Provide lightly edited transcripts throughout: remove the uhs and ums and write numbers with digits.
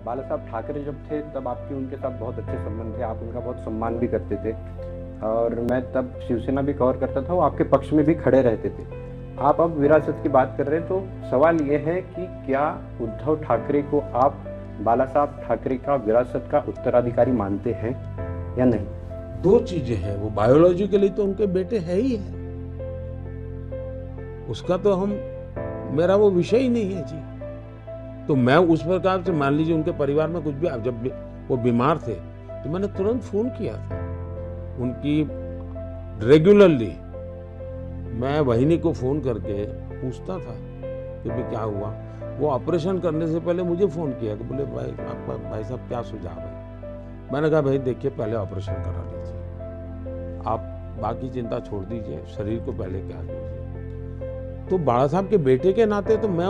बाला साहब ठाकरे जब थे तब आपके उनके साथ बहुत अच्छे संबंध थे, आप उनका बहुत सम्मान भी करते थे और मैं तब शिवसेना भी कवर करता था, वो आपके पक्ष में भी खड़े रहते थे। आप अब विरासत की बात कर रहे हैं, तो सवाल ये है कि क्या उद्धव ठाकरे को आप बाला साहब ठाकरे का विरासत का उत्तराधिकारी मानते हैं या नहीं? दो चीजें हैं, वो बायोलॉजिकली तो उनके बेटे है ही है, उसका तो मेरा वो विषय ही नहीं है जी। तो मैं उस प्रकार से, मान लीजिए उनके परिवार में कुछ भी, जब वो बीमार थे तो मैंने तुरंत फोन किया था उनकी, रेगुलरली मैं वहिनी को फोन करके पूछता था कि भाई क्या हुआ। वो ऑपरेशन करने से पहले मुझे फोन किया कि बोले भाई आपका, भाई साहब क्या सुझाव है। मैंने कहा भाई देखिए पहले ऑपरेशन करा लीजिए, आप बाकी चिंता छोड़ दीजिए, शरीर को पहले क्या कीजिए। तो बाला साहब के बेटे के नाते तो मैं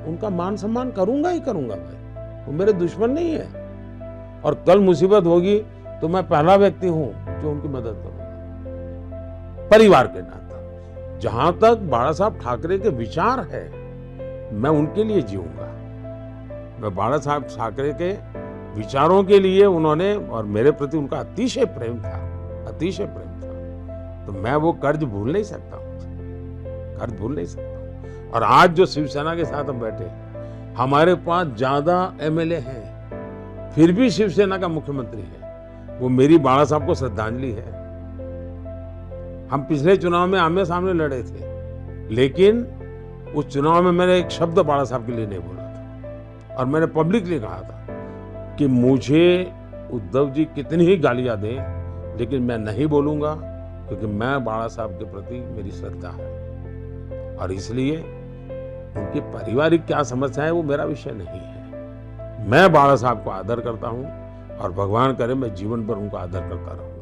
उनका मान सम्मान करूंगा ही करूंगा भाई, वो मेरे दुश्मन नहीं है। और कल मुसीबत होगी तो मैं पहला व्यक्ति हूं जो उनकी मदद करूंगा परिवार के नाते। जहां तक बाला साहब ठाकरे के विचार है, मैं उनके लिए जीऊंगा। मैं बाला साहब ठाकरे के विचारों के लिए, उन्होंने और मेरे प्रति उनका अतिशय प्रेम था, अतिशय प्रेम था, तो मैं वो कर्ज भूल नहीं सकता हूं, कर्ज भूल नहीं सकता हूं। और आज जो शिवसेना के साथ हम बैठे, हमारे पास ज्यादा एमएलए हैं, फिर भी शिवसेना का मुख्यमंत्री है, वो मेरी बाला साहब को श्रद्धांजलि है। हम पिछले चुनाव में आमने सामने लड़े थे, लेकिन उस चुनाव में मैंने एक शब्द बाला साहब के लिए नहीं बोला था, और मैंने पब्लिकली कहा था कि मुझे उद्धव जी कितनी ही गालियां दें, लेकिन मैं नहीं बोलूंगा, क्योंकि मैं बाला साहब के प्रति मेरी श्रद्धा है। और इसलिए उनकी पारिवारिक क्या समस्या है वो मेरा विषय नहीं है। मैं बाला साहब को आदर करता हूं और भगवान करे मैं जीवन भर उनका आदर करता रहूं।